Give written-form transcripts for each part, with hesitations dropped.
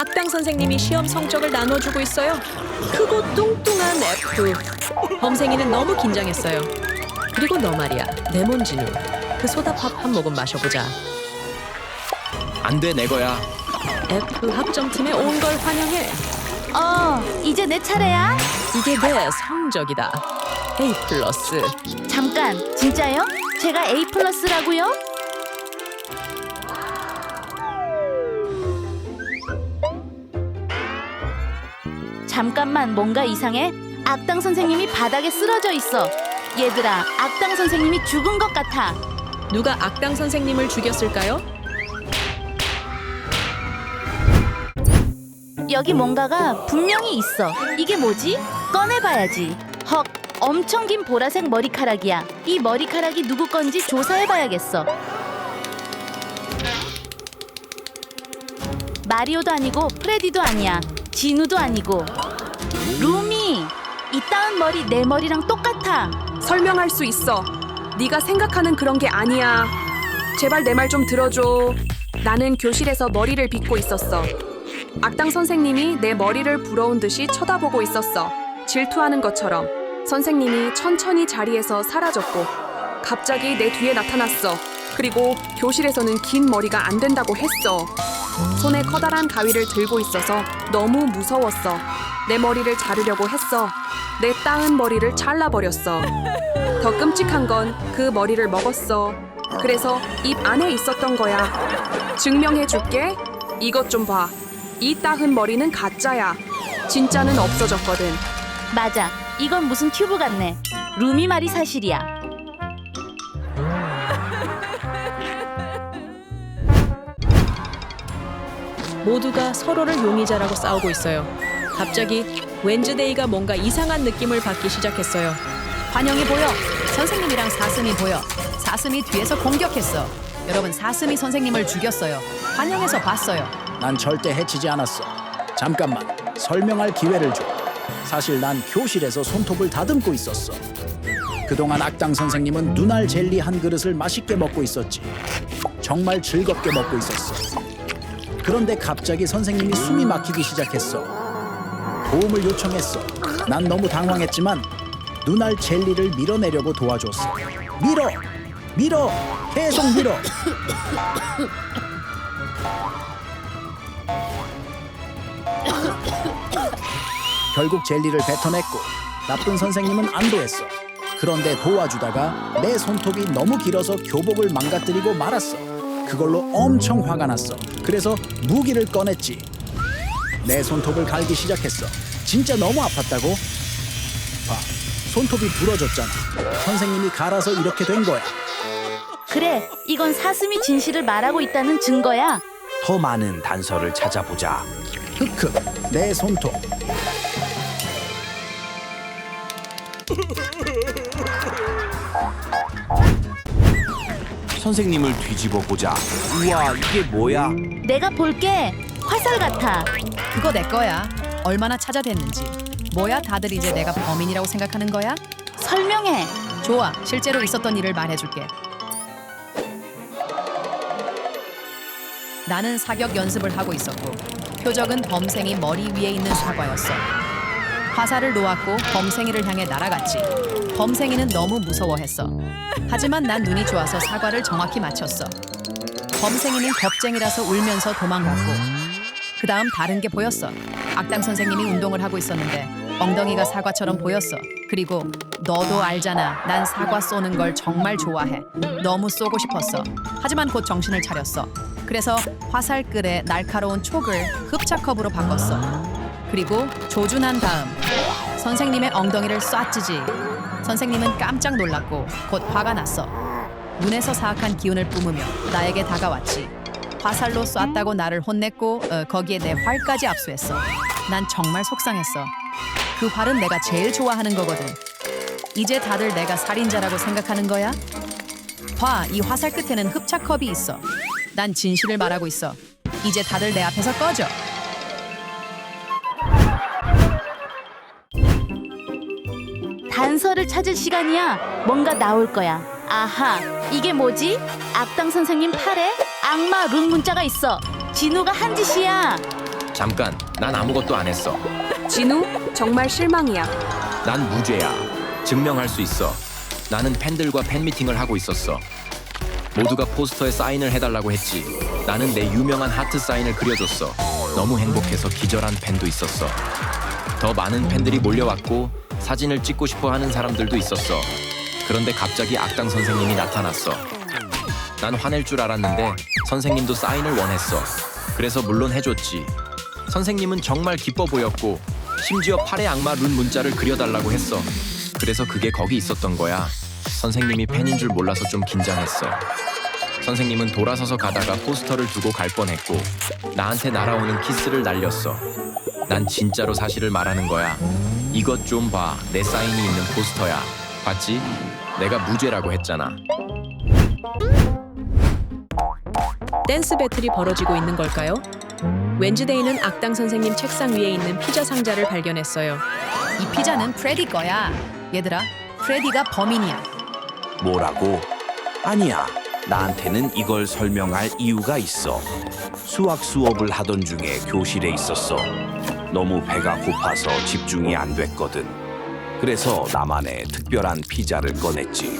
악당 선생님이 시험 성적을 나눠주고 있어요. 크고 뚱뚱한 F. 범생이는 너무 긴장했어요. 그리고 너 말이야, 레몬진우. 그 소다팝 한 모금 마셔보자. 안 돼, 내 거야. F 합정팀에 온 걸 환영해. 이제 내 차례야? 이게 내 성적이다. A+. 잠깐, 진짜요? 제가 A+라고요? 잠깐만, 뭔가 이상해? 악당 선생님이 바닥에 쓰러져 있어. 얘들아, 악당 선생님이 죽은 것 같아. 누가 악당 선생님을 죽였을까요? 여기 뭔가가 분명히 있어. 이게 뭐지? 꺼내봐야지. 헉, 엄청 긴 보라색 머리카락이야. 이 머리카락이 누구 건지 조사해봐야겠어. 마리오도 아니고 프레디도 아니야. 진우도 아니고. 루미! 이따은 머리 내 머리랑 똑같아. 설명할 수 있어. 네가 생각하는 그런 게 아니야. 제발 내 말 좀 들어줘. 나는 교실에서 머리를 빗고 있었어. 악당 선생님이 내 머리를 부러운 듯이 쳐다보고 있었어. 질투하는 것처럼. 선생님이 천천히 자리에서 사라졌고 갑자기 내 뒤에 나타났어. 그리고 교실에서는 긴 머리가 안 된다고 했어. 손에 커다란 가위를 들고 있어서 너무 무서웠어. 내 머리를 자르려고 했어. 내 따은 머리를 잘라버렸어. 더 끔찍한 건 그 머리를 먹었어. 그래서 입 안에 있었던 거야. 증명해줄게. 이것 좀 봐. 이 따은 머리는 가짜야. 진짜는 없어졌거든. 맞아. 이건 무슨 튜브 같네. 루미 말이 사실이야. 모두가 서로를 용의자라고 싸우고 있어요. 갑자기 웬즈데이가 뭔가 이상한 느낌을 받기 시작했어요. 환영이 보여. 선생님이랑 사슴이 보여. 사슴이 뒤에서 공격했어. 여러분, 사슴이 선생님을 죽였어요. 환영해서 봤어요. 난 절대 해치지 않았어. 잠깐만, 설명할 기회를 줘. 사실 난 교실에서 손톱을 다듬고 있었어. 그동안 악당 선생님은 눈알 젤리 한 그릇을 맛있게 먹고 있었지. 정말 즐겁게 먹고 있었어. 그런데 갑자기 선생님이 숨이 막히기 시작했어. 도움을 요청했어. 난 너무 당황했지만 눈알 젤리를 밀어내려고 도와줬어. 밀어! 밀어! 계속 밀어! 결국 젤리를 뱉어냈고 나쁜 선생님은 안도했어. 그런데 도와주다가 내 손톱이 너무 길어서 교복을 망가뜨리고 말았어. 그걸로 엄청 화가 났어. 그래서 무기를 꺼냈지. 내 손톱을 갈기 시작했어. 진짜 너무 아팠다고? 봐, 손톱이 부러졌잖아. 선생님이 갈아서 이렇게 된 거야. 그래, 이건 사슴이 진실을 말하고 있다는 증거야. 더 많은 단서를 찾아보자. 흑흑, 내 손톱. 선생님을 뒤집어 보자. 우와, 이게 뭐야? 내가 볼게. 화살 같아. 그거 내 거야. 얼마나 찾아댔는지. 뭐야, 다들 이제 내가 범인이라고 생각하는 거야? 설명해. 좋아, 실제로 있었던 일을 말해줄게. 나는 사격 연습을 하고 있었고 표적은 범생이 머리 위에 있는 사과였어. 화살을 놓았고 범생이를 향해 날아갔지. 범생이는 너무 무서워했어. 하지만 난 눈이 좋아서 사과를 정확히 맞췄어. 범생이는 겁쟁이라서 울면서 도망갔고 그 다음 다른 게 보였어. 악당 선생님이 운동을 하고 있었는데 엉덩이가 사과처럼 보였어. 그리고 너도 알잖아. 난 사과 쏘는 걸 정말 좋아해. 너무 쏘고 싶었어. 하지만 곧 정신을 차렸어. 그래서 화살끌에 날카로운 촉을 흡착컵으로 바꿨어. 그리고 조준한 다음 선생님의 엉덩이를 쏴찌지. 선생님은 깜짝 놀랐고 곧 화가 났어. 눈에서 사악한 기운을 뿜으며 나에게 다가왔지. 화살로 쐈다고 나를 혼냈고 거기에 내 활까지 압수했어. 난 정말 속상했어. 그 활은 내가 제일 좋아하는 거거든. 이제 다들 내가 살인자라고 생각하는 거야? 봐, 이 화살 끝에는 흡착컵이 있어. 난 진실을 말하고 있어. 이제 다들 내 앞에서 꺼져. 단서를 찾을 시간이야. 뭔가 나올 거야. 아하, 이게 뭐지? 악당 선생님 팔에 악마 룬 문자가 있어. 진우가 한 짓이야. 잠깐, 난 아무것도 안 했어. 진우, 정말 실망이야. 난 무죄야. 증명할 수 있어. 나는 팬들과 팬미팅을 하고 있었어. 모두가 포스터에 사인을 해달라고 했지. 나는 내 유명한 하트 사인을 그려줬어. 너무 행복해서 기절한 팬도 있었어. 더 많은 팬들이 몰려왔고 사진을 찍고 싶어 하는 사람들도 있었어. 그런데 갑자기 악당 선생님이 나타났어. 난 화낼 줄 알았는데 선생님도 사인을 원했어. 그래서 물론 해줬지. 선생님은 정말 기뻐 보였고 심지어 팔에 악마 룬 문자를 그려달라고 했어. 그래서 그게 거기 있었던 거야. 선생님이 팬인 줄 몰라서 좀 긴장했어. 선생님은 돌아서서 가다가 포스터를 두고 갈 뻔했고 나한테 날아오는 키스를 날렸어. 난 진짜로 사실을 말하는 거야. 이것 좀 봐. 내 사인이 있는 포스터야. 봤지? 내가 무죄라고 했잖아. 댄스 배틀이 벌어지고 있는 걸까요? 웬즈데이는 악당 선생님 책상 위에 있는 피자 상자를 발견했어요. 이 피자는 프레디 거야. 얘들아, 프레디가 범인이야. 뭐라고? 아니야. 나한테는 이걸 설명할 이유가 있어. 수학 수업을 하던 중에 교실에 있었어. 너무 배가 고파서 집중이 안 됐거든. 그래서 나만의 특별한 피자를 꺼냈지.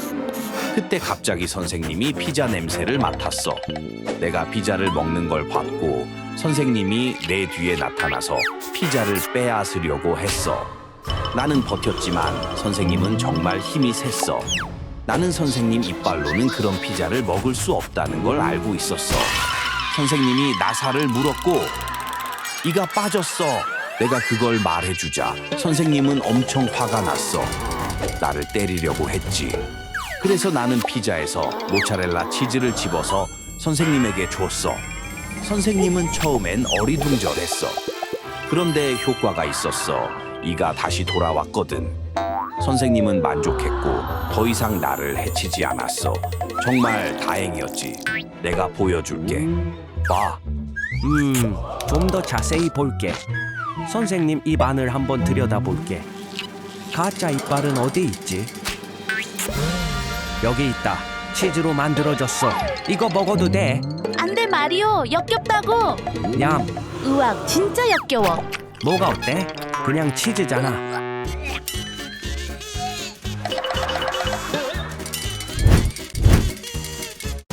그때 갑자기 선생님이 피자 냄새를 맡았어. 내가 피자를 먹는 걸 봤고 선생님이 내 뒤에 나타나서 피자를 빼앗으려고 했어. 나는 버텼지만 선생님은 정말 힘이 셌어. 나는 선생님 이빨로는 그런 피자를 먹을 수 없다는 걸 알고 있었어. 선생님이 나사를 물었고 이가 빠졌어. 내가 그걸 말해주자 선생님은 엄청 화가 났어. 나를 때리려고 했지. 그래서 나는 피자에서 모차렐라 치즈를 집어서 선생님에게 줬어. 선생님은 처음엔 어리둥절했어. 그런데 효과가 있었어. 이가 다시 돌아왔거든. 선생님은 만족했고 더 이상 나를 해치지 않았어. 정말 다행이었지. 내가 보여줄게. 봐. 좀 더 자세히 볼게. 선생님 입 안을 한번 들여다볼게. 가짜 이빨은 어디 있지? 여기 있다. 치즈로 만들어졌어. 이거 먹어도 돼. 안 돼, 마리오. 역겹다고. 냠. 으악, 진짜 역겨워. 뭐가 어때? 그냥 치즈잖아.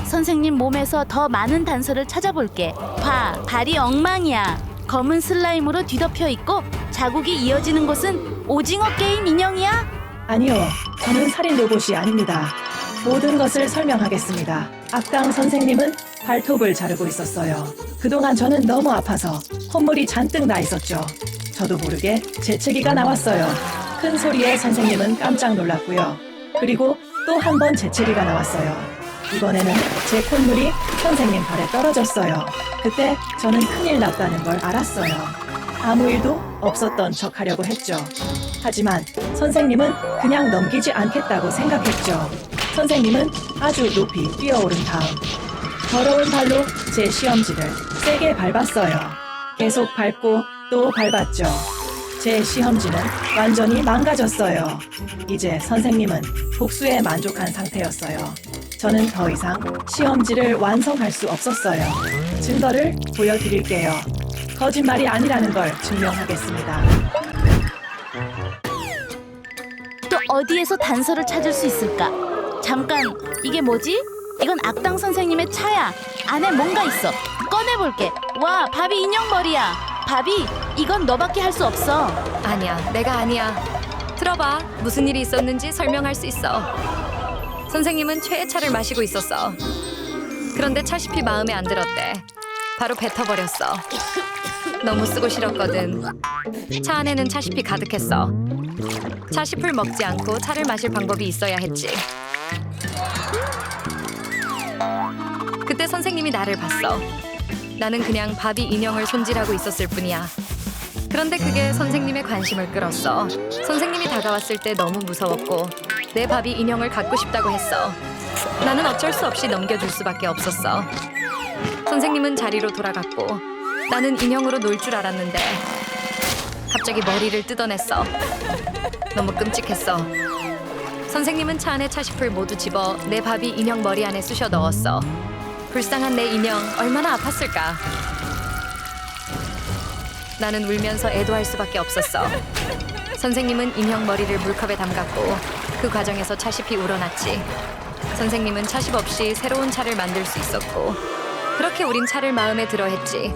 선생님 몸에서 더 많은 단서를 찾아볼게. 봐, 발이 엉망이야. 검은 슬라임으로 뒤덮여 있고 자국이 이어지는 곳은 오징어 게임 인형이야? 아니요, 저는 살인 로봇이 아닙니다. 모든 것을 설명하겠습니다. 악당 선생님은 발톱을 자르고 있었어요. 그동안 저는 너무 아파서 콧물이 잔뜩 나 있었죠. 저도 모르게 재채기가 나왔어요. 큰 소리에 선생님은 깜짝 놀랐고요. 그리고 또 한 번 재채기가 나왔어요. 이번에는 제 콧물이 선생님 발에 떨어졌어요. 그때 저는 큰일 났다는 걸 알았어요. 아무 일도 없었던 척 하려고 했죠. 하지만 선생님은 그냥 넘기지 않겠다고 생각했죠. 선생님은 아주 높이 뛰어오른 다음 더러운 발로 제 시험지를 세게 밟았어요. 계속 밟고 또 밟았죠. 제 시험지는 완전히 망가졌어요. 이제 선생님은 복수에 만족한 상태였어요. 저는 더 이상 시험지를 완성할 수 없었어요. 증거를 보여드릴게요. 거짓말이 아니라는 걸 증명하겠습니다. 또 어디에서 단서를 찾을 수 있을까? 잠깐, 이게 뭐지? 이건 악당 선생님의 차야. 안에 뭔가 있어. 꺼내볼게. 와, 바비 인형 머리야. 바비, 이건 너밖에 할 수 없어. 아니야, 내가 아니야. 들어봐, 무슨 일이 있었는지 설명할 수 있어. 선생님은 최애 차를 마시고 있었어. 그런데 차시피 마음에 안 들었대. 바로 뱉어버렸어. 너무 쓰고 싫었거든. 차 안에는 차시피 가득했어. 차시풀 먹지 않고 차를 마실 방법이 있어야 했지. 그때 선생님이 나를 봤어. 나는 그냥 바비 인형을 손질하고 있었을 뿐이야. 그런데 그게 선생님의 관심을 끌었어. 선생님이 다가왔을 때 너무 무서웠고 내 바비 인형을 갖고 싶다고 했어. 나는 어쩔 수 없이 넘겨줄 수밖에 없었어. 선생님은 자리로 돌아갔고 나는 인형으로 놀 줄 알았는데 갑자기 머리를 뜯어냈어. 너무 끔찍했어. 선생님은 차 안에 차시풀 모두 집어 내 바비 인형 머리 안에 쑤셔 넣었어. 불쌍한 내 인형 얼마나 아팠을까. 나는 울면서 애도할 수밖에 없었어. 선생님은 인형 머리를 물컵에 담갔고 그 과정에서 차십이 우러났지. 선생님은 차십 없이 새로운 차를 만들 수 있었고 그렇게 우린 차를 마음에 들어 했지.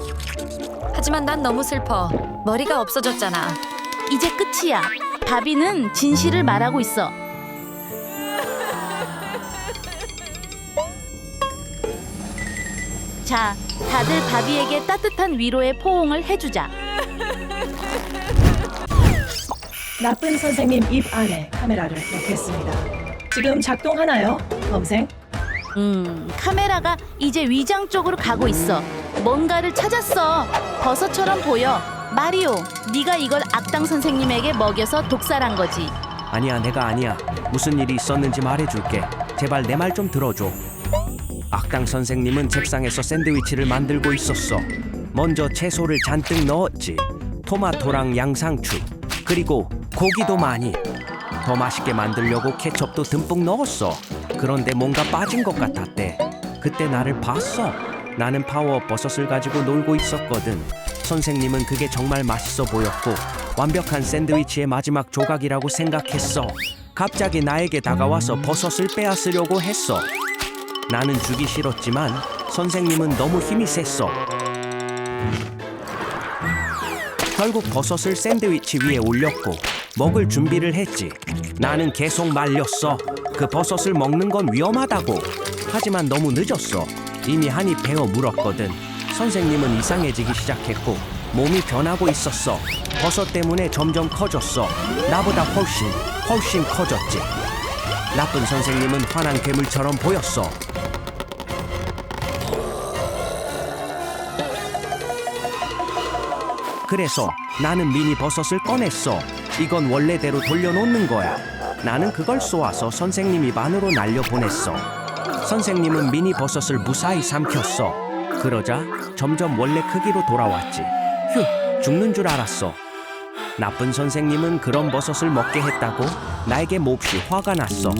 하지만 난 너무 슬퍼. 머리가 없어졌잖아. 이제 끝이야. 바비는 진실을 말하고 있어. 자, 다들 바비에게 따뜻한 위로의 포옹을 해주자. 나쁜 선생님 입 안에 카메라를 넣겠습니다. 지금 작동하나요, 범생? 카메라가 이제 위장 쪽으로 가고 있어. 뭔가를 찾았어. 버섯처럼 보여. 마리오, 네가 이걸 악당 선생님에게 먹여서 독살한 거지. 아니야, 내가 아니야. 무슨 일이 있었는지 말해줄게. 제발 내 말 좀 들어줘. 악당 선생님은 책상에서 샌드위치를 만들고 있었어. 먼저 채소를 잔뜩 넣었지. 토마토랑 양상추, 그리고 고기도 많이. 더 맛있게 만들려고 케첩도 듬뿍 넣었어. 그런데 뭔가 빠진 것 같았대. 그때 나를 봤어. 나는 파워업 버섯을 가지고 놀고 있었거든. 선생님은 그게 정말 맛있어 보였고 완벽한 샌드위치의 마지막 조각이라고 생각했어. 갑자기 나에게 다가와서 버섯을 빼앗으려고 했어. 나는 주기 싫었지만 선생님은 너무 힘이 셌어. 결국 버섯을 샌드위치 위에 올렸고 먹을 준비를 했지. 나는 계속 말렸어. 그 버섯을 먹는 건 위험하다고. 하지만 너무 늦었어. 이미 한이 베어 물었거든. 선생님은 이상해지기 시작했고 몸이 변하고 있었어. 버섯 때문에 점점 커졌어. 나보다 훨씬 커졌지. 나쁜 선생님은 화난 괴물처럼 보였어. 그래서 나는 미니 버섯을 꺼냈어. 이건 원래대로 돌려놓는 거야. 나는 그걸 쏘아서 선생님 입 안으로 날려보냈어. 선생님은 미니 버섯을 무사히 삼켰어. 그러자 점점 원래 크기로 돌아왔지. 휴, 죽는 줄 알았어. 나쁜 선생님은 그런 버섯을 먹게 했다고 나에게 몹시 화가 났어.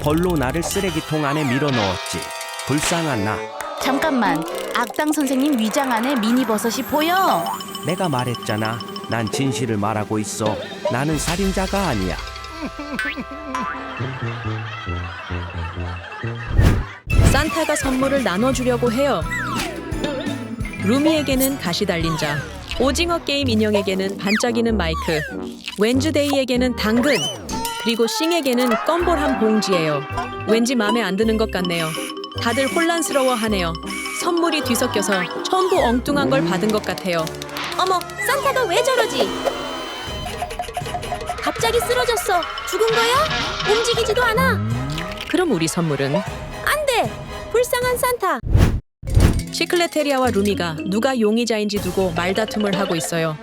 벌로 나를 쓰레기통 안에 밀어넣었지. 불쌍한 나. 잠깐만, 악당 선생님 위장 안에 미니 버섯이 보여. 내가 말했잖아. 난 진실을 말하고 있어. 나는 살인자가 아니야. 산타가 선물을 나눠주려고 해요. 루미에게는 가시 달린 자, 오징어 게임 인형에게는 반짝이는 마이크, 웬즈데이에게는 당근, 그리고 싱에게는 껌볼 한 봉지예요. 왠지 마음에 안 드는 것 같네요. 다들 혼란스러워하네요. 선물이 뒤섞여서 전부 엉뚱한 걸 받은 것 같아요. 어머, 산타가 왜 저러지? 갑자기 쓰러졌어. 죽은 거야? 움직이지도 않아. 그럼 우리 선물은? 안 돼. 불쌍한 산타. 시클레테리아와 루미가 누가 용의자인지 두고 말다툼을 하고 있어요.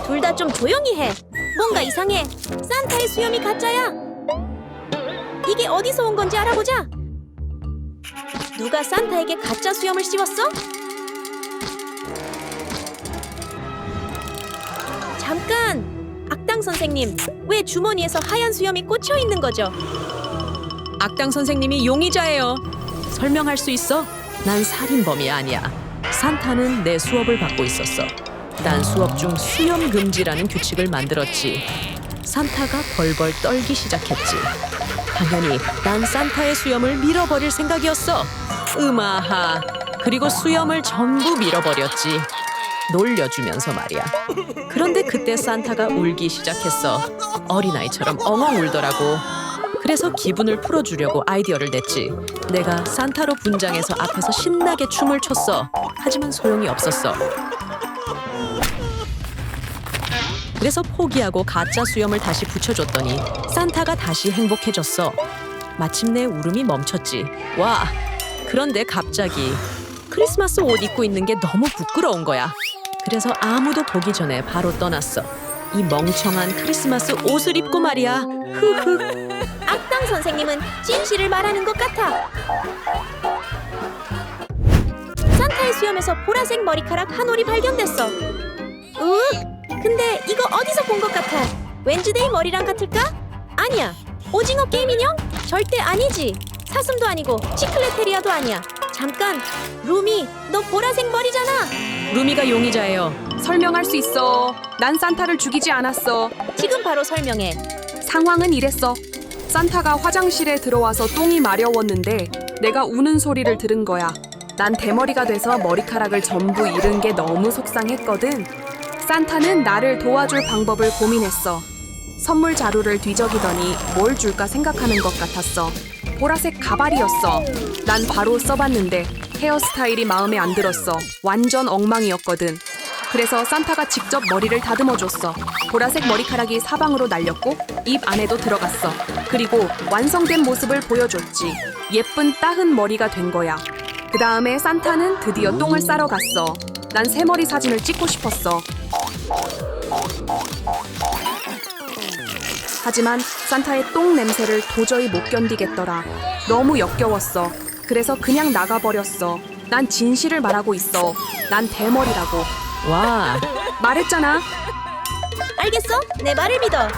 둘 다 좀 조용히 해. 뭔가 이상해. 산타의 수염이 가짜야. 이게 어디서 온 건지 알아보자. 누가 산타에게 가짜 수염을 씌웠어? 잠깐! 악당 선생님, 왜 주머니에서 하얀 수염이 꽂혀 있는 거죠? 악당 선생님이 용의자예요. 설명할 수 있어? 난 살인범이 아니야. 산타는 내 수업을 받고 있었어. 난 수업 중 수염 금지라는 규칙을 만들었지. 산타가 벌벌 떨기 시작했지. 당연히 난 산타의 수염을 밀어버릴 생각이었어. 음아하. 그리고 수염을 전부 밀어버렸지. 놀려주면서 말이야. 그런데 그때 산타가 울기 시작했어. 어린아이처럼 엉엉 울더라고. 그래서 기분을 풀어주려고 아이디어를 냈지. 내가 산타로 분장해서 앞에서 신나게 춤을 췄어. 하지만 소용이 없었어. 그래서 포기하고 가짜 수염을 다시 붙여줬더니 산타가 다시 행복해졌어. 마침내 울음이 멈췄지. 와! 그런데 갑자기 크리스마스 옷 입고 있는 게 너무 부끄러운 거야. 그래서 아무도 보기 전에 바로 떠났어. 이 멍청한 크리스마스 옷을 입고 말이야. 흐흐. 악당 선생님은 진실을 말하는 것 같아. 산타의 수염에서 보라색 머리카락 한 올이 발견됐어. 근데 이거 어디서 본 것 같아? 웬즈데이 머리랑 같을까? 아니야. 오징어 게임 인형? 절대 아니지. 사슴도 아니고 시클레테리아도 아니야. 잠깐, 루미, 너 보라색 머리잖아. 루미가 용의자예요. 설명할 수 있어. 난 산타를 죽이지 않았어. 지금 바로 설명해. 상황은 이랬어. 산타가 화장실에 들어와서 똥이 마려웠는데 내가 우는 소리를 들은 거야. 난 대머리가 돼서 머리카락을 전부 잃은 게 너무 속상했거든. 산타는 나를 도와줄 방법을 고민했어. 선물 자루를 뒤적이더니 뭘 줄까 생각하는 것 같았어. 보라색 가발이었어. 난 바로 써봤는데 헤어스타일이 마음에 안 들었어. 완전 엉망이었거든. 그래서 산타가 직접 머리를 다듬어줬어. 보라색 머리카락이 사방으로 날렸고 입 안에도 들어갔어. 그리고 완성된 모습을 보여줬지. 예쁜 따은 머리가 된 거야. 그 다음에 산타는 드디어 똥을 싸러 갔어. 난 새머리 사진을 찍고 싶었어. 하지만 산타의 똥 냄새를 도저히 못 견디겠더라. 너무 역겨웠어. 그래서 그냥 나가버렸어. 난 진실을 말하고 있어. 난 대머리라고. 와, 말했잖아. 알겠어? 내 말을 믿어.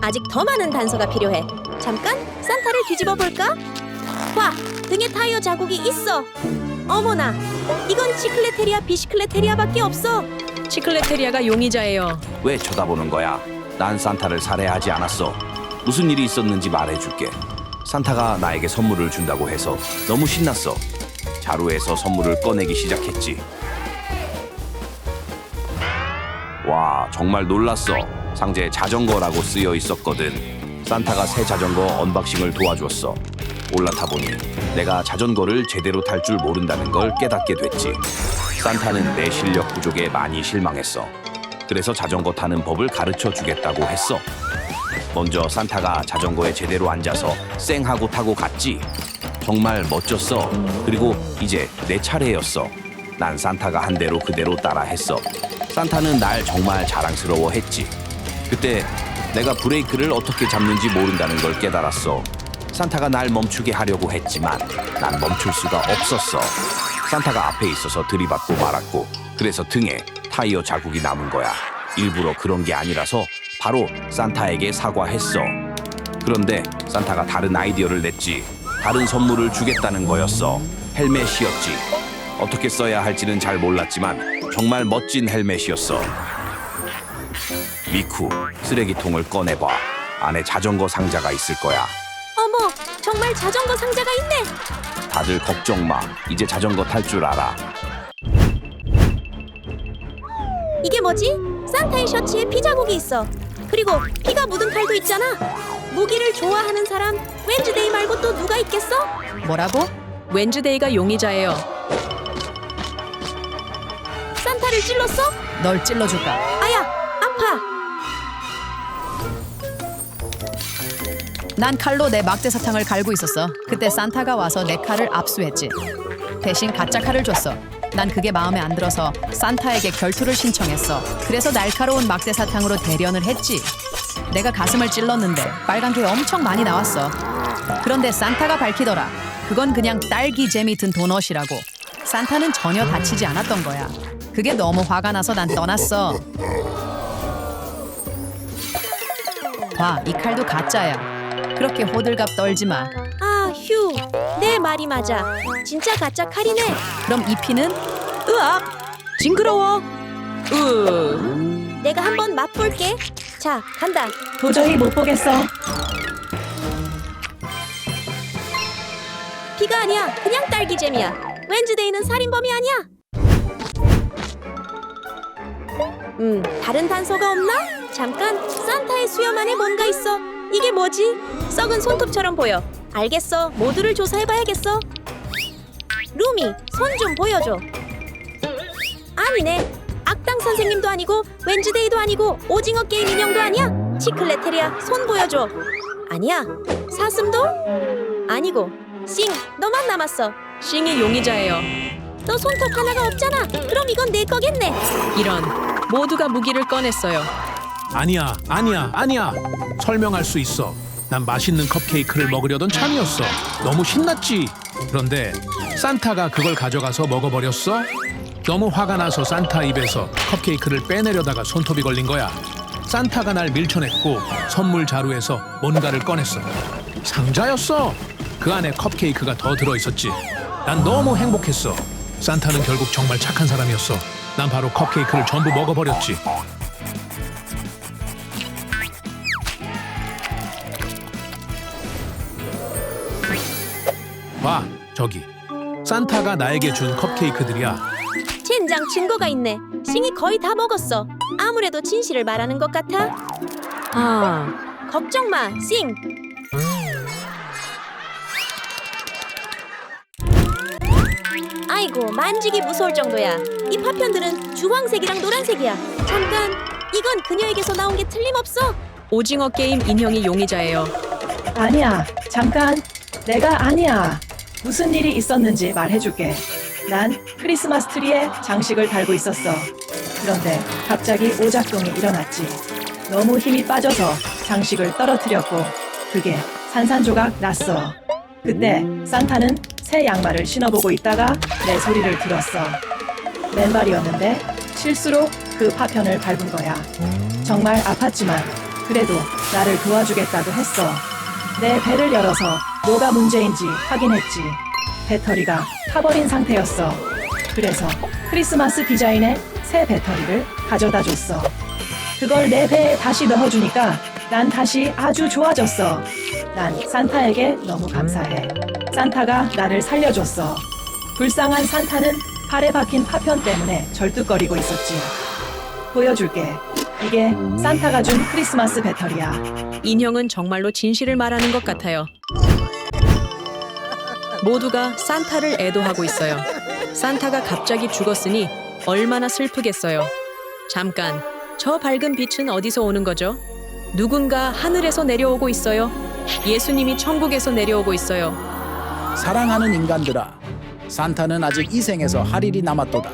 아직 더 많은 단서가 필요해. 잠깐 산타를 뒤집어 볼까? 와, 등에 타이어 자국이 있어. 어머나, 이건 치클레테리아 비시클레테리아밖에 없어. 치클레테리아가 용의자예요. 왜 쳐다보는 거야? 난 산타를 살해하지 않았어. 무슨 일이 있었는지 말해줄게. 산타가 나에게 선물을 준다고 해서 너무 신났어. 자루에서 선물을 꺼내기 시작했지. 와, 정말 놀랐어. 상자에 자전거라고 쓰여 있었거든. 산타가 새 자전거 언박싱을 도와줬어. 올라타 보니 내가 자전거를 제대로 탈 줄 모른다는 걸 깨닫게 됐지. 산타는 내 실력 부족에 많이 실망했어. 그래서 자전거 타는 법을 가르쳐 주겠다고 했어. 먼저 산타가 자전거에 제대로 앉아서 쌩하고 타고 갔지. 정말 멋졌어. 그리고 이제 내 차례였어. 난 산타가 한 대로 그대로 따라했어. 산타는 날 정말 자랑스러워했지. 그때 내가 브레이크를 어떻게 잡는지 모른다는 걸 깨달았어. 산타가 날 멈추게 하려고 했지만 난 멈출 수가 없었어. 산타가 앞에 있어서 들이받고 말았고, 그래서 등에 타이어 자국이 남은 거야. 일부러 그런 게 아니라서 바로 산타에게 사과했어. 그런데 산타가 다른 아이디어를 냈지. 다른 선물을 주겠다는 거였어. 헬멧이었지. 어떻게 써야 할지는 잘 몰랐지만 정말 멋진 헬멧이었어. 미쿠, 쓰레기통을 꺼내봐. 안에 자전거 상자가 있을 거야. 어머, 정말 자전거 상자가 있네. 다들 걱정 마. 이제 자전거 탈 줄 알아. 이게 뭐지? 산타의 셔츠에 피 자국이 있어. 그리고 피가 묻은 칼도 있잖아. 무기를 좋아하는 사람 웬즈데이 말고 또 누가 있겠어? 뭐라고? 웬즈데이가 용의자예요. 산타를 찔렀어? 널 찔러줄까? 아야, 아파. 난 칼로 내 막대 사탕을 갈고 있었어. 그때 산타가 와서 내 칼을 압수했지. 대신 가짜 칼을 줬어. 난 그게 마음에 안 들어서 산타에게 결투를 신청했어. 그래서 날카로운 막대 사탕으로 대련을 했지. 내가 가슴을 찔렀는데 빨간 게 엄청 많이 나왔어. 그런데 산타가 밝히더라. 그건 그냥 딸기 잼이 든 도넛이라고. 산타는 전혀 다치지 않았던 거야. 그게 너무 화가 나서 난 떠났어. 봐, 이 칼도 가짜야. 그렇게 호들갑 떨지 마. 아, 휴. 내 말이 맞아. 진짜 가짜 칼이네. 그럼 이 피는? 으악! 징그러워. 내가 한번 맛볼게. 자, 간다. 도저히 못 보겠어. 피가 아니야. 그냥 딸기잼이야. 웬즈데이는 살인범이 아니야. 다른 단서가 없나? 잠깐, 산타의 수염 안에 뭔가 있어. 이게 뭐지? 썩은 손톱처럼 보여. 알겠어. 모두를 조사해봐야겠어. 루미, 손 좀 보여줘. 아니네. 악당 선생님도 아니고 웬즈데이도 아니고 오징어 게임 인형도 아니야. 치클레테리아, 손 보여줘. 아니야. 사슴도? 아니고. 싱, 너만 남았어. 싱이 용의자예요. 너 손톱 하나가 없잖아. 그럼 이건 내 거겠네. 이런, 모두가 무기를 꺼냈어요. 아니야. 설명할 수 있어. 난 맛있는 컵케이크를 먹으려던 참이었어. 너무 신났지. 그런데 산타가 그걸 가져가서 먹어버렸어. 너무 화가 나서 산타 입에서 컵케이크를 빼내려다가 손톱이 걸린 거야. 산타가 날 밀쳐냈고 선물 자루에서 뭔가를 꺼냈어. 상자였어. 그 안에 컵케이크가 더 들어있었지. 난 너무 행복했어. 산타는 결국 정말 착한 사람이었어. 난 바로 컵케이크를 전부 먹어버렸지. 봐, 저기. 산타가 나에게 준 컵케이크들이야. 젠장 증거가 있네. 싱이 거의 다 먹었어. 아무래도 진실을 말하는 것 같아. 아, 걱정 마, 싱. 아이고, 만지기 무서울 정도야. 이 파편들은 주황색이랑 노란색이야. 잠깐, 이건 그녀에게서 나온 게 틀림없어. 오징어 게임 인형이 용의자예요. 아니야, 잠깐. 내가 아니야. 무슨 일이 있었는지 말해줄게. 난 크리스마스 트리에 장식을 달고 있었어. 그런데 갑자기 오작동이 일어났지. 너무 힘이 빠져서 장식을 떨어뜨렸고 그게 산산조각 났어. 그때 산타는 새 양말을 신어보고 있다가 내 소리를 들었어. 맨발이었는데 실수로 그 파편을 밟은 거야. 정말 아팠지만 그래도 나를 도와주겠다고 했어. 내 배를 열어서 뭐가 문제인지 확인했지. 배터리가 타버린 상태였어. 그래서 크리스마스 디자인의 새 배터리를 가져다 줬어. 그걸 내 배에 다시 넣어주니까 난 다시 아주 좋아졌어. 난 산타에게 너무 감사해. 산타가 나를 살려줬어. 불쌍한 산타는 팔에 박힌 파편 때문에 절뚝거리고 있었지. 보여줄게. 이게 산타가 준 크리스마스 배터리야. 인형은 정말로 진실을 말하는 것 같아요. 모두가 산타를 애도하고 있어요. 산타가 갑자기 죽었으니 얼마나 슬프겠어요. 잠깐, 저 밝은 빛은 어디서 오는 거죠? 누군가 하늘에서 내려오고 있어요. 예수님이 천국에서 내려오고 있어요. 사랑하는 인간들아, 산타는 아직 이 생에서 할 일이 남았도다.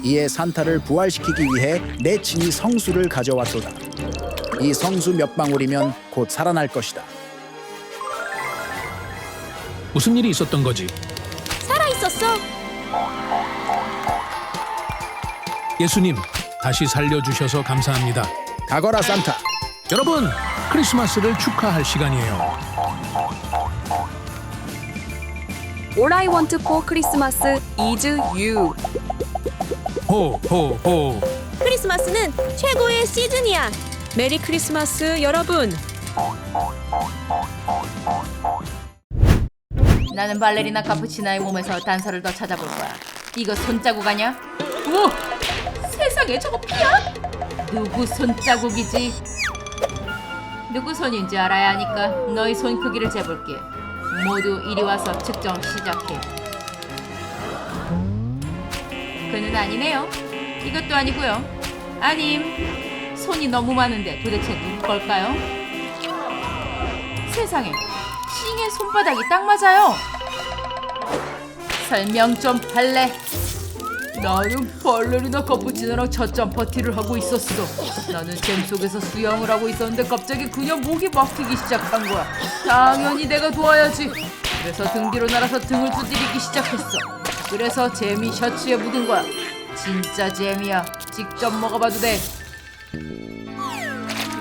이에 산타를 부활시키기 위해 내 친히 성수를 가져왔도다. 이 성수 몇 방울이면 곧 살아날 것이다. 무슨 일이 있었던 거지? 살아있었어. 예수님, 다시 살려주셔서 감사합니다. 가거라 산타. 여러분, 크리스마스를 축하할 시간이에요. All I want for Christmas is you. 호호호. 크리스마스는 최고의 시즌이야. 메리 크리스마스 여러분. 나는 발레리나 카푸치나의 몸에서 단서를 더 찾아볼 거야. 이거 손자국 아냐? 우와! 세상에 저거 피야? 누구 손자국이지? 누구 손인지 알아야 하니까 너희 손 크기를 재볼게. 모두 이리 와서 측정 시작해. 그는 아니네요. 이것도 아니고요. 아님. 손이 너무 많은데 도대체 누구 걸까요? 세상에. 싱의 손바닥이 딱 맞아요. 설명 좀 할래? 나는 발레리나 카푸치노랑 찻잔 파티를 하고 있었어. 나는 잼 속에서 수영을 하고 있었는데 갑자기 그녀 목이 막히기 시작한 거야. 당연히 내가 도와야지. 그래서 등 뒤로 날아서 등을 두드리기 시작했어. 그래서 잼이 셔츠에 묻은 거야. 진짜 잼이야. 직접 먹어봐도 돼.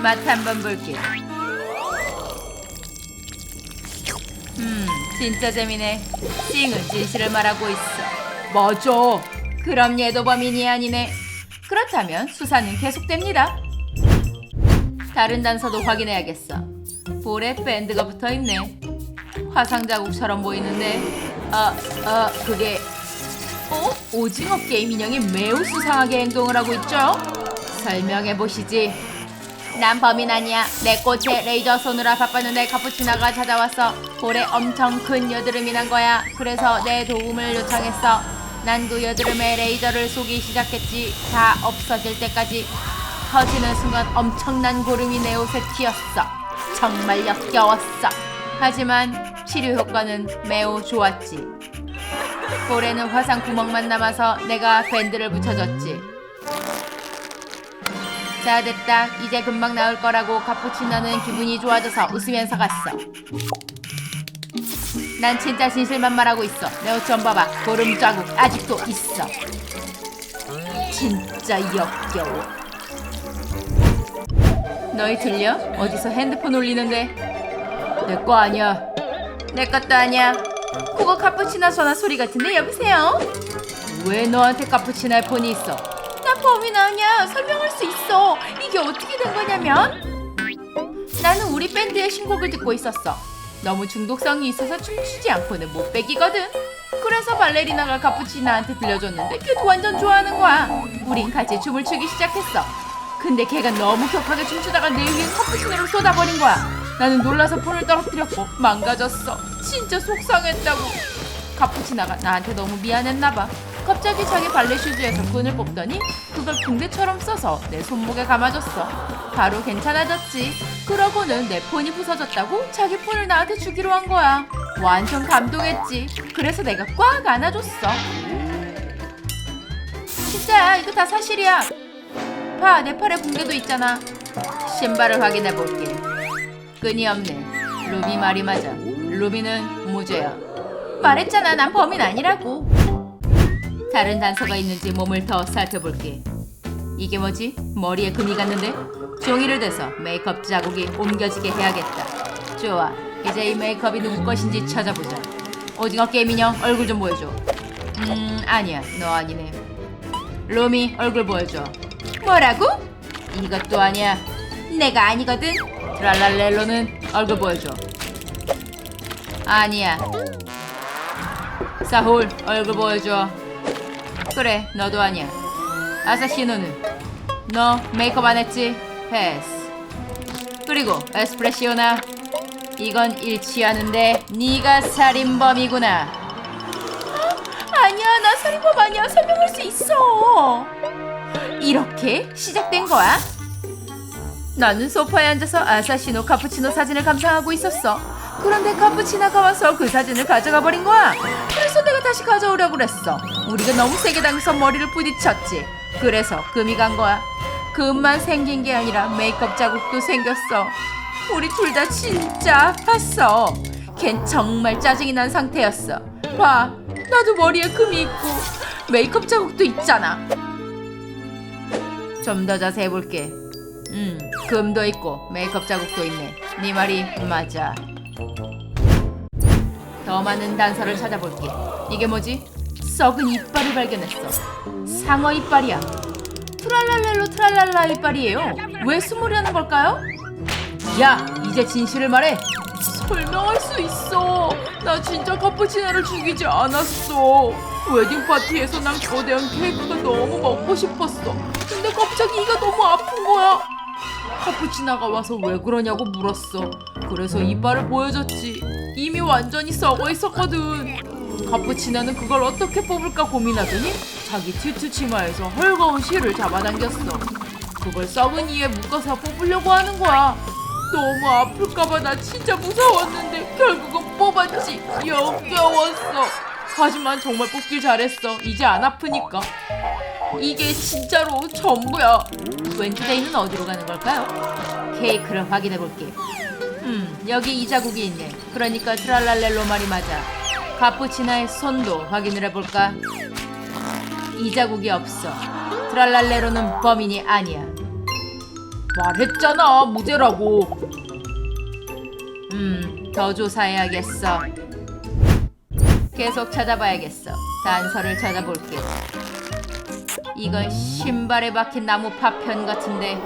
맛 한번 볼게. 진짜 재미네. 싱은 진실을 말하고 있어. 맞아. 그럼 얘도 범인이 아니네. 그렇다면 수사는 계속됩니다. 다른 단서도 확인해야겠어. 볼에 밴드가 붙어있네. 화상 자국처럼 보이는데 그게 오징어 게임 인형이 매우 수상하게 행동을 하고 있죠? 설명해보시지. 난 범인 아니야. 내 꽃에 레이저 쏘느라 바빴는데 카푸치나가 찾아왔어. 볼에 엄청 큰 여드름이 난 거야. 그래서 내 도움을 요청했어. 난 그 여드름에 레이저를 쏘기 시작했지. 다 없어질 때까지. 터지는 순간 엄청난 고름이 내 옷에 튀었어. 정말 역겨웠어. 하지만 치료 효과는 매우 좋았지. 볼에는 화상 구멍만 남아서 내가 밴드를 붙여줬지. 자, 됐다. 이제 금방 나을 거라고. 카푸치노는 기분이 좋아져서 웃으면서 갔어. 난 진짜 진실만 말하고 있어. 내 옷 좀 봐봐. 고름 자국 아직도 있어. 진짜 역겨워. 너희 들려? 어디서 핸드폰 울리는데? 내 거 아니야. 내 것도 아니야. 그거 카푸치노 전화 소리 같은데. 여보세요? 왜 너한테 카푸치노의 폰이 있어? 나 범인 아니야. 설명할 수 있어. 이게 어떻게 된 거냐면 나는 우리 밴드의 신곡을 듣고 있었어. 너무 중독성이 있어서 춤추지 않고는 못 빼기거든. 그래서 발레리나가 카푸치나한테 들려줬는데 걔도 완전 좋아하는 거야. 우린 같이 춤을 추기 시작했어. 근데 걔가 너무 격하게 춤추다가 내 위에 카푸치노를 쏟아버린 거야. 나는 놀라서 폰을 떨어뜨렸고 망가졌어. 진짜 속상했다고. 카푸치나가 나한테 너무 미안했나봐. 갑자기 자기 발레 슈즈에서 끈을 뽑더니 그걸 붕대처럼 써서 내 손목에 감아줬어. 바로 괜찮아졌지. 그러고는 내 폰이 부서졌다고 자기 폰을 나한테 주기로 한 거야. 완전 감동했지. 그래서 내가 꽉 안아줬어. 진짜 이거 다 사실이야. 봐, 내 팔에 붕대도 있잖아. 신발을 확인해 볼게. 끈이 없네. 루비 말이 맞아. 루비는 무죄야. 말했잖아, 난 범인 아니라고. 다른 단서가 있는지 몸을 더 살펴볼게. 이게 뭐지? 머리에 금이 갔는데? 종이를 대서 메이크업 자국이 옮겨지게 해야겠다. 좋아, 이제 이 메이크업이 누구 것인지 찾아보자. 오징어 게임 인형 얼굴 좀 보여줘. 아니야, 너 아니네. 루미 얼굴 보여줘. 뭐라고? 이것도 아니야. 내가 아니거든. 트랄랄렐로는 얼굴 보여줘. 아니야. 사홀 얼굴 보여줘. 그래, 너도 아니야. 아사시노는? 너 메이크업 안 했지? 패스. 그리고 에스프레시오나? 이건 일치하는데 네가 살인범이구나. 아니야, 나 살인범 아니야. 설명할 수 있어. 이렇게 시작된 거야? 나는 소파에 앉아서 아사시노 카푸치노 사진을 감상하고 있었어. 그런데 카푸치나가 와서 그 사진을 가져가 버린 거야. 그래서 내가 다시 가져오려고 그랬어. 우리가 너무 세게 당겨서 머리를 부딪혔지. 그래서 금이 간 거야. 금만 생긴 게 아니라 메이크업 자국도 생겼어. 우리 둘 다 진짜 아팠어. 걘 정말 짜증이 난 상태였어. 봐, 나도 머리에 금이 있고 메이크업 자국도 있잖아. 좀 더 자세히 볼게. 금도 있고 메이크업 자국도 있네. 네 말이 맞아. 더 많은 단서를 찾아볼게. 이게 뭐지? 썩은 이빨을 발견했어. 상어 이빨이야. 트랄랄렐로 트랄랄라 이빨이에요. 왜 숨으려는 걸까요? 야, 이제 진실을 말해. 설명할 수 있어. 나 진짜 카푸치나를 죽이지 않았어. 웨딩 파티에서 난 거대한 케이크가 너무 먹고 싶었어. 근데 갑자기 이가 너무 아픈 거야. 카푸치나가 와서 왜 그러냐고 물었어. 그래서 이빨을 보여줬지. 이미 완전히 썩어 있었거든. 카푸치나는 그걸 어떻게 뽑을까 고민하더니 자기 튜트 치마에서 헐거운 실을 잡아당겼어. 그걸 썩은 이에 묶어서 뽑으려고 하는 거야. 너무 아플까봐 나 진짜 무서웠는데 결국은 뽑았지. 역겨웠어. 하지만 정말 뽑길 잘했어. 이제 안 아프니까. 이게 진짜로 전부야. 웬투데이는 어디로 가는 걸까요? 케이크를 확인해 볼게. 여기 이 자국이 있네. 그러니까 트랄랄렐로 말이 맞아. 카푸치나의 손도 확인을 해볼까? 이 자국이 없어. 트랄랄레로는 범인이 아니야. 말했잖아, 무죄라고. 더 조사해야겠어. 계속 찾아봐야겠어. 단서를 찾아볼게. 이건 신발에 박힌 나무 파편 같은데.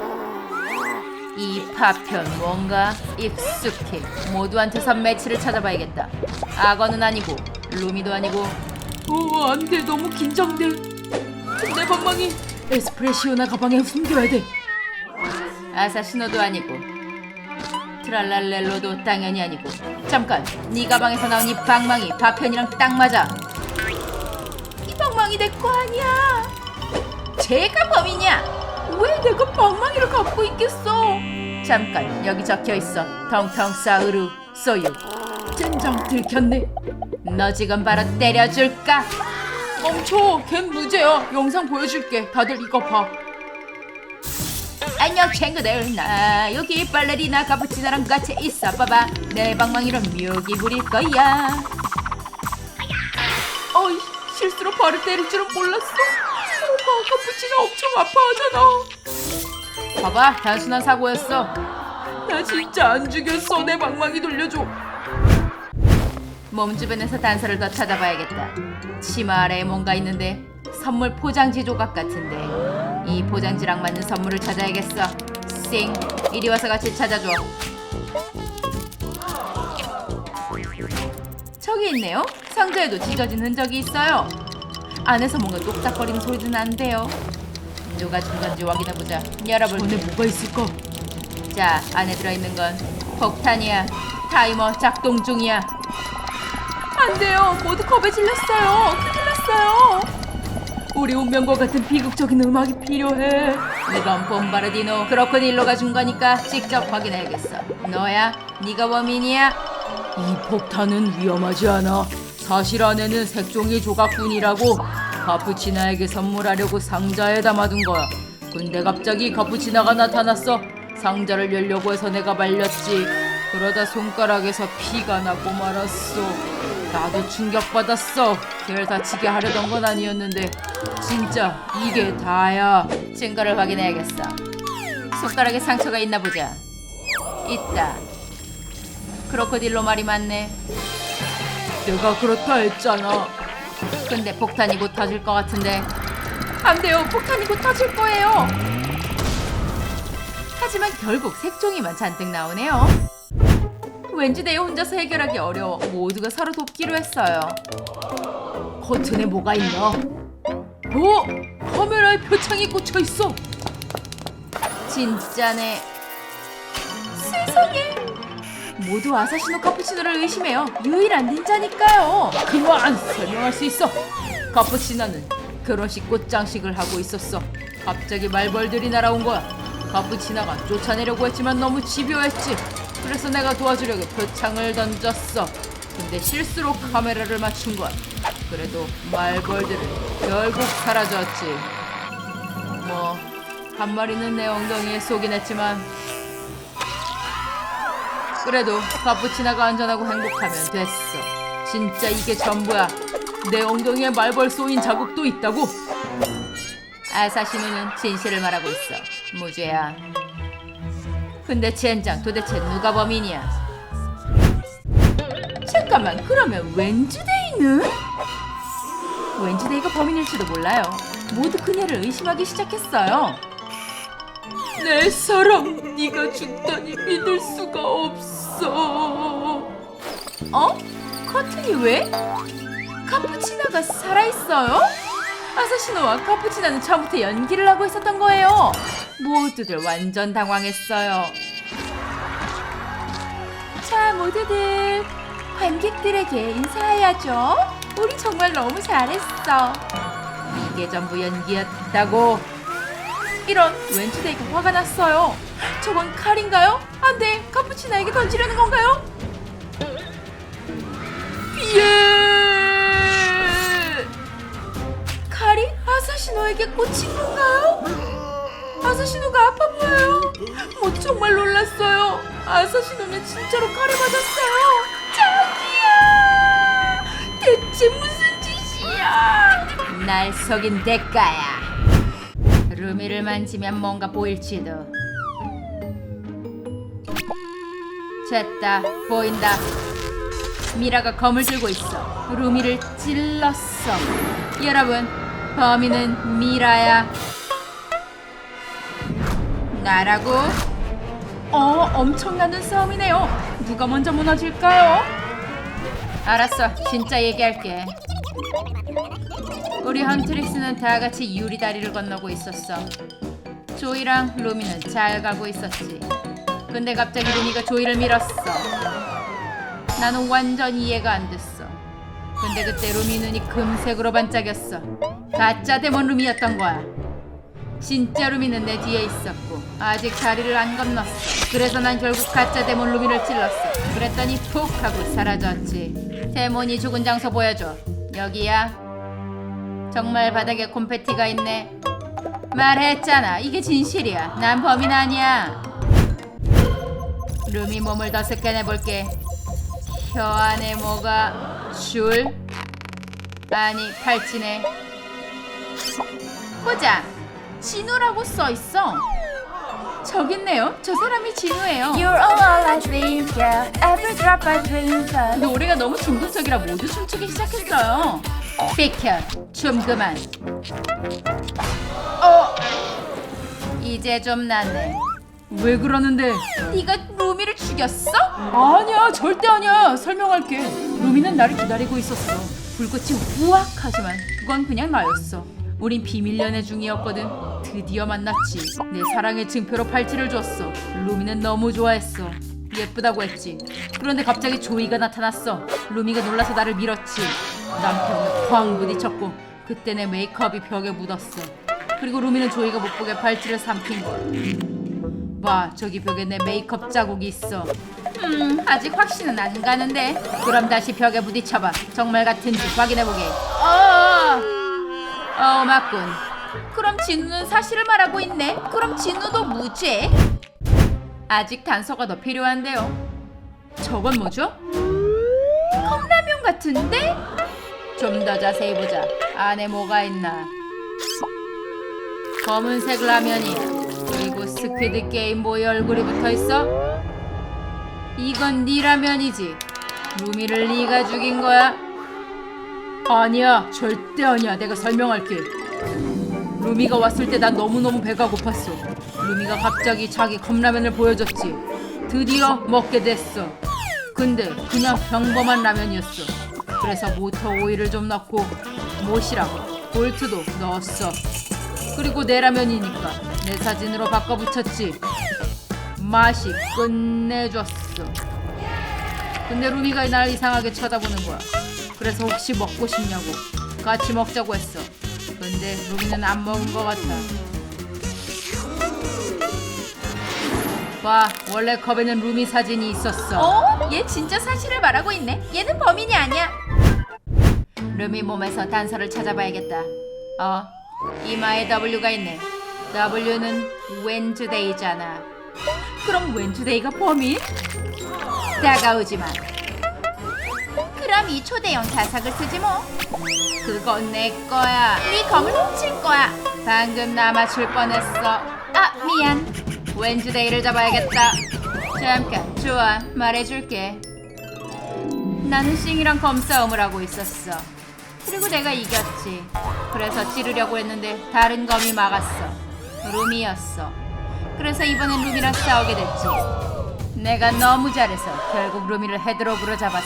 이 파편 뭔가 익숙해. 모두한테서 매치를 찾아봐야겠다. 악어는 아니고 루미도 아니고. 안돼, 너무 긴장돼. 내 방망이 에스프레시오나 가방에 숨겨야 돼. 아사시노도 아니고 트랄랄렐로도 당연히 아니고. 잠깐, 네 가방에서 나온 이 방망이 파편이랑 딱 맞아. 이 방망이 내 거 아니야. 제가 범인이야. 왜 내가 방망이를 갖고 있겠어? 잠깐, 여기 적혀있어. 텅텅 싸으루 소유. 젠장, 들켰네. 너 지금 바로 때려줄까? 멈춰, 걘 무죄야. 영상 보여줄게. 다들 이거 봐. 안녕 친구들, 나 여기 발레리나 카푸치나랑 같이 있어. 봐봐, 내 방망이로 묘기 부릴 거야. 어이, 실수로 발을 때릴 줄은 몰랐어. 카푸치나 엄청 아파하잖아. 봐봐, 단순한 사고였어. 나 진짜 안 죽였어. 내 방망이 돌려줘. 몸 주변에서 단서를 더 찾아봐야겠다. 치마 아래에 뭔가 있는데 선물 포장지 조각 같은데 이 포장지랑 맞는 선물을 찾아야겠어. 쌩, 이리 와서 같이 찾아줘. 저기 있네요. 상자에도 찢어진 흔적이 있어요. 안에서 뭔가 똑딱거리는 소리도 나는데요. 누가 준 건지 확인해보자. 열어볼게. 안에 뭐가 있을까? 자, 안에 들어있는 건 폭탄이야. 타이머 작동 중이야. 안 돼요. 모두 겁에 질렸어요. 큰일 났어요. 우리 운명과 같은 비극적인 음악이 필요해. 이건 봄바르디노 크로코딜로가 준 거니까 직접 확인해야겠어. 너야? 네가 범인이야? 이 폭탄은 위험하지 않아. 사실 안에는 색종이 조각뿐이라고. 카푸치나에게 선물하려고 상자에 담아둔 거야. 근데 갑자기 카푸치나가 나타났어. 상자를 열려고 해서 내가 말렸지. 그러다 손가락에서 피가 나고 말았어. 나도 충격받았어. 걔를 다치게 하려던 건 아니었는데 진짜 이게 다야. 증거를 확인해야겠어. 손가락에 상처가 있나 보자. 있다. 크로코딜로 말이 맞네. 내가 그렇다 했잖아. 근데 폭탄이 곧 터질 것 같은데. 안 돼요. 폭탄이 곧 터질 거예요. 하지만 결국 색종이만 잔뜩 나오네요. 왠지 내 혼자서 해결하기 어려워. 모두가 서로 돕기로 했어요. 커튼에 뭐가 있나? 카메라에 표창이 꽂혀 있어. 진짜네. 세상에. 모두 아사시노 카푸치노를 의심해요. 유일한 닌자니까요. 그만 설명할 수 있어. 카푸치노는 결혼식 꽃장식을 하고 있었어. 갑자기 말벌들이 날아온 거야. 카푸치노가 쫓아내려고 했지만 너무 집요했지. 그래서 내가 도와주려고 표창을 던졌어. 근데 실수로 카메라를 맞춘 거야. 그래도 말벌들은 결국 사라졌지. 뭐 한 마리는 내 엉덩이에 쏘긴 했지만 그래도 카푸치나가 안전하고 행복하면 됐어. 진짜 이게 전부야. 내 엉덩이에 말벌 쏘인 자국도 있다고. 아사시노는 진실을 말하고 있어. 무죄야. 근데 젠장, 도대체 누가 범인이야? 잠깐만, 그러면 웬즈데이는? 웬즈데이가 범인일지도 몰라요. 모두 그녀를 의심하기 시작했어요. 내 사랑, 네가 죽다니 믿을 수가 없어. 커튼이 왜? 카푸치나가 살아있어요? 아사시노와 카푸치나는 처음부터 연기를 하고 있었던 거예요. 모두들 완전 당황했어요. 자, 모두들 관객들에게 인사해야죠. 우리 정말 너무 잘했어. 이게 전부 연기였다고. 이런, 웬즈데이가 화가 났어요. 저건 칼인가요? 안 돼, 카푸치나에게 던지려는 건가요? 예! 칼이 아사시노에게 꽂힌 건가요? 아사시노가 아파 보여요. 모두 정말 놀랐어요. 아사시노는 진짜로 칼을 맞았어요. 자기야, 대체 무슨 짓이야? 날 속인 대가야. 루미를 만지면 뭔가 보일지도. 됐다, 보인다. 미라가 검을 들고 있어. 루미를 찔렀어. 여러분, 범인은 미라야. 나라고? 엄청난 눈싸움이네요. 누가 먼저 무너질까요? 알았어, 진짜 얘기할게. 우리 헌트릭스는 다 같이 유리 다리를 건너고 있었어. 조이랑 루미는 잘 가고 있었지. 근데 갑자기 루미가 조이를 밀었어. 나는 완전 이해가 안 됐어. 근데 그때 루미 눈이 금색으로 반짝였어. 가짜 데몬 루미였던 거야. 진짜 루미는 내 뒤에 있었고 아직 다리를 안 건넜어. 그래서 난 결국 가짜 데몬 루미를 찔렀어. 그랬더니 푹 하고 사라졌지. 데몬이 죽은 장소 보여줘. 여기야. 정말 바닥에 콘페티가 있네. 말했잖아, 이게 진실이야. 난 범인 아니야. 루미 몸을 더 스캔해볼게. 혀 안에 뭐가... 줄? 아니, 팔찌네. 보자, 진우라고 써있어. 저기 있네요. 저 사람이 진우예요. You're all I dream, yeah. Every drop I dream. 노래가 너무 중독적이라 모두 춤추기 시작했어요. 비켜, 좀 그만. 이제 좀 낫네. 왜 그러는데? 네가 루미를 죽였어? 아니야, 절대 아니야. 설명할게. 루미는 나를 기다리고 있었어. 불꽃이 우악하지만 그건 그냥 나였어. 우린 비밀 연애 중이었거든. 드디어 만났지. 내 사랑의 증표로 팔찌를 줬어. 루미는 너무 좋아했어. 예쁘다고 했지. 그런데 갑자기 조이가 나타났어. 루미가 놀라서 나를 밀었지. 난 벽에 쾅 부딪혔고 그때 내 메이크업이 벽에 묻었어. 그리고 루미는 조이가 못 보게 발찌를 삼킨 거야. 봐, 저기 벽에 내 메이크업 자국이 있어. 아직 확신은 안 가는데. 그럼 다시 벽에 부딪혀봐. 정말 같은지 확인해보게. 맞군. 그럼 진우는 사실을 말하고 있네. 그럼 진우도 무죄? 아직 단서가 더 필요한데요. 저건 뭐죠? 컵라면 같은데? 좀 더 자세히 보자. 안에 뭐가 있나? 검은색 라면이야. 그리고 스퀴드 게임보이 얼굴이 붙어있어? 이건 네 라면이지. 루미를 네가 죽인 거야? 아니야, 절대 아니야. 내가 설명할게. 루미가 왔을 때 난 너무너무 배가 고팠어. 루미가 갑자기 자기 컵라면을 보여줬지. 드디어 먹게 됐어. 근데 그냥 평범한 라면이었어. 그래서 모터 오일을 좀 넣고 못이랑 볼트도 넣었어. 그리고 내 라면이니까 내 사진으로 바꿔 붙였지. 맛이 끝내줬어. 근데 루미가 날 이상하게 쳐다보는 거야. 그래서 혹시 먹고 싶냐고 같이 먹자고 했어. 근데 루미는 안 먹은 것 같아. 봐, 원래 컵에는 루미 사진이 있었어. 얘 진짜 사실을 말하고 있네. 얘는 범인이 아니야. 루미 몸에서 단서를 찾아봐야겠다. 이마에 W가 있네. W는 웬즈데이잖아. 그럼 웬즈데이가 범인? 다가오지 마. 그럼 이 초대형 자석을 쓰지 뭐. 그건 내 거야. 네 검을 훔칠 거야. 방금 나 맞출 뻔했어. 미안. 웬즈데이를 잡아야겠다. 잠깐, 좋아. 말해줄게. 나는 싱이랑 검싸움을 하고 있었어. 그리고 내가 이겼지. 그래서 찌르려고 했는데 다른 검이 막았어. 루미였어. 그래서 이번엔 루미랑 싸우게 됐지. 내가 너무 잘해서 결국 루미를 헤드로브로 잡았어.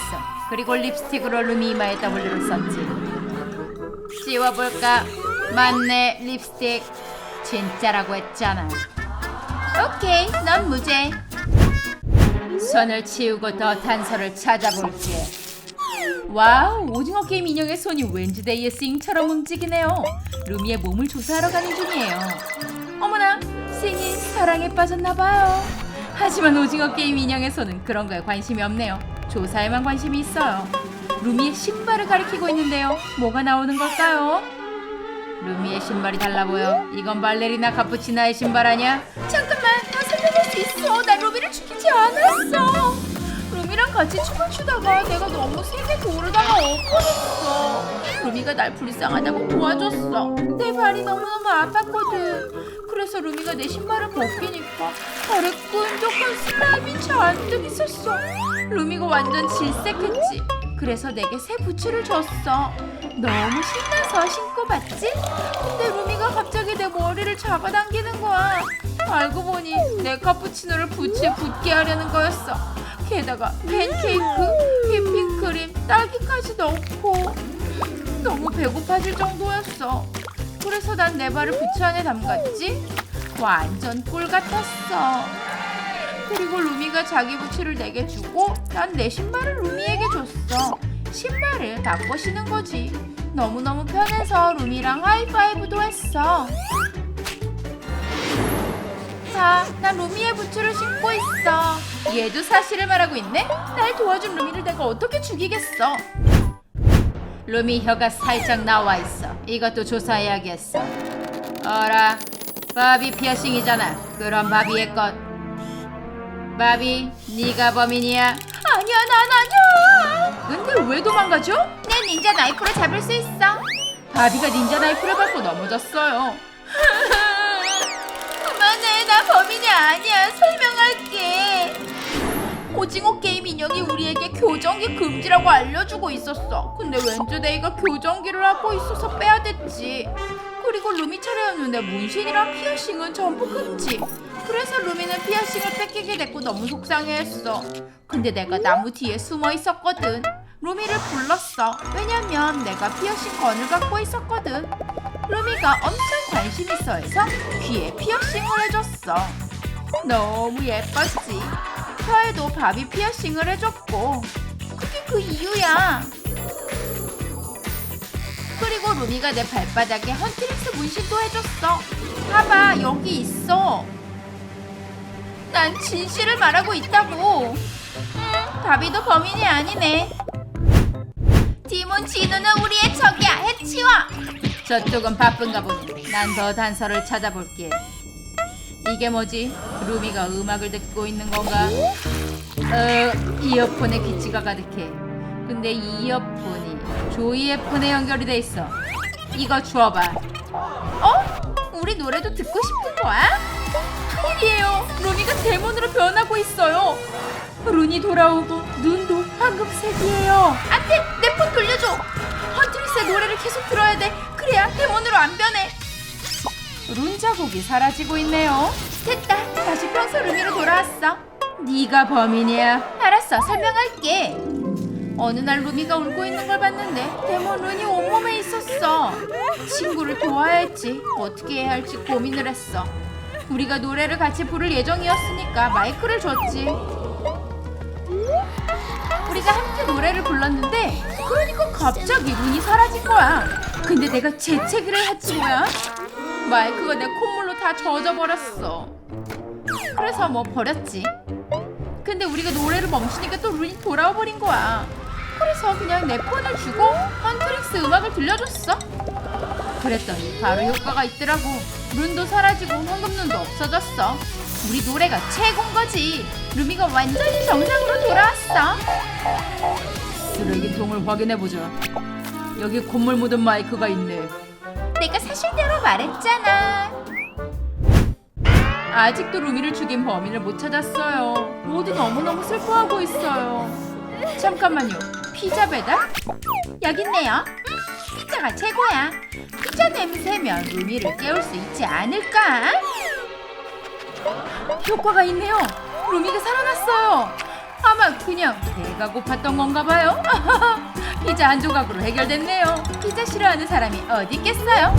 그리고 립스틱으로 루미 이마에 W를 썼지. 지워볼까? 맞네, 립스틱. 진짜라고 했잖아. 오케이, 넌 무죄. 손을 치우고 더 단서를 찾아볼게. 와우, 오징어 게임 인형의 손이 웬즈데이의 싱처럼 움직이네요. 루미의 몸을 조사하러 가는 중이에요. 어머나, 싱이 사랑에 빠졌나봐요. 하지만 오징어 게임 인형의 손은 그런 거에 관심이 없네요. 조사에만 관심이 있어요. 루미의 신발을 가리키고 있는데요. 뭐가 나오는 걸까요? 루미의 신발이 달라 보여. 이건 발레리나 카푸치나의 신발 아니야? 잠깐만, 나 설명할 수 있어. 난 루미를 죽이지 않았어. 루미랑 같이 춤을 추다가 내가 너무 세게 돌다가 엎어졌어. 루미가 날 불쌍하다고 도와줬어. 내 발이 너무너무 아팠거든. 그래서 루미가 내 신발을 벗기니까 발에 끈적한 슬라임이 잔뜩 있었어. 루미가 완전 질색했지. 그래서 내게 새 부츠를 줬어. 너무 신나서 신고 봤지? 근데 루미가 갑자기 내 머리를 잡아당기는 거야. 알고 보니 내 카푸치노를 부츠에 붙게 하려는 거였어. 게다가 팬케이크, 휘핑크림, 딸기까지 넣고. 너무 배고파질 정도였어. 그래서 난 내 발을 부츠 안에 담갔지? 완전 꿀 같았어. 그리고 루미가 자기 부츠를 내게 주고 난 내 신발을 루미에게 줬어. 신발을 바꿔 신은 거지. 너무너무 편해서 루미랑 하이파이브도 했어. 자, 난 루미의 부츠를 신고 있어. 얘도 사실을 말하고 있네? 날 도와준 루미를 내가 어떻게 죽이겠어. 루미 혀가 살짝 나와 있어. 이것도 조사해야겠어. 어라, 바비 피어싱이잖아. 그럼 바비의 것. 바비, 네가 범인이야? 아니야, 난 아니야. 근데 왜 도망가죠? 내 닌자 나이프로 잡을 수 있어. 바비가 닌자 나이프를 밟고 넘어졌어요. 그만해, 나 범인이 아니야. 설명할게. 오징어 게임 인형이 우리에게 교정기 금지라고 알려주고 있었어. 근데 웬즈데이가 교정기를 하고 있어서 빼야 됐지. 그리고 루미 차례였는데 문신이랑 피어싱은 전부 금지. 그래서 루미는 피어싱을 뺏기게 됐고 너무 속상해했어. 근데 내가 나무 뒤에 숨어 있었거든. 루미를 불렀어. 왜냐면 내가 피어싱 건을 갖고 있었거든. 루미가 엄청 관심 있어 해서 귀에 피어싱을 해줬어. 너무 예뻤지. 혀에도 바비 피어싱을 해줬고 그게 그 이유야. 그리고 루미가 내 발바닥에 헌트릭스 문신도 해줬어. 봐봐, 여기 있어. 난 진실을 말하고 있다고. 바비도 범인이 아니네. 디몬 진우는 우리의 적이야. 해치워. 저쪽은 바쁜가 보네. 난 더 단서를 찾아볼게. 이게 뭐지? 루미가 음악을 듣고 있는 건가? 이어폰에 기치가 가득해. 근데 이 이어폰이 조이의 폰에 연결이 돼 있어. 이거 주워봐. 우리 노래도 듣고 싶은 거야? 큰일이에요. 루미가 데몬으로 변하고 있어요. 룬이 돌아오고 눈도 황금색이에요. 안돼, 내 폰 돌려줘. 헌트리스의 노래를 계속 들어야 돼. 그래야 데몬으로 안 변해. 룬 자국이 사라지고 있네요. 됐다, 다시 평소 루미로 돌아왔어. 네가 범인이야. 알았어, 설명할게. 어느 날 루미가 울고 있는 걸 봤는데 데몬 룬이 온몸에 있었어. 친구를 도와야 했지. 어떻게 해야 할지 고민을 했어. 우리가 노래를 같이 부를 예정이었으니까 마이크를 줬지. 우리가 함께 노래를 불렀는데 그러니까 갑자기 룬이 사라진 거야. 근데 내가 재채기를 했지 뭐야. 마이크가 내 콧물로 다 젖어버렸어. 그래서 뭐 버렸지. 근데 우리가 노래를 멈추니까 또 룬이 돌아와 버린 거야. 그래서 그냥 내 폰을 주고 헌트릭스 음악을 들려줬어. 그랬더니 바로 효과가 있더라고. 룬도 사라지고 황금눈도 없어졌어. 우리 노래가 최고인 거지. 루미가 완전히 정상으로 돌아왔어. 쓰레기통을 확인해보자. 여기 콧물 묻은 마이크가 있네. 내가 사실대로 말했잖아. 아직도 루미를 죽인 범인을 못 찾았어요. 모두 너무너무 슬퍼하고 있어요. 잠깐만요. 피자 배달? 여기 있네요. 피자가 최고야. 피자 냄새면 루미를 깨울 수 있지 않을까? 효과가 있네요. 루미가 살아났어요. 아마 그냥 배가 고팠던 건가 봐요. 피자 한 조각으로 해결됐네요. 피자 싫어하는 사람이 어디 있겠어요?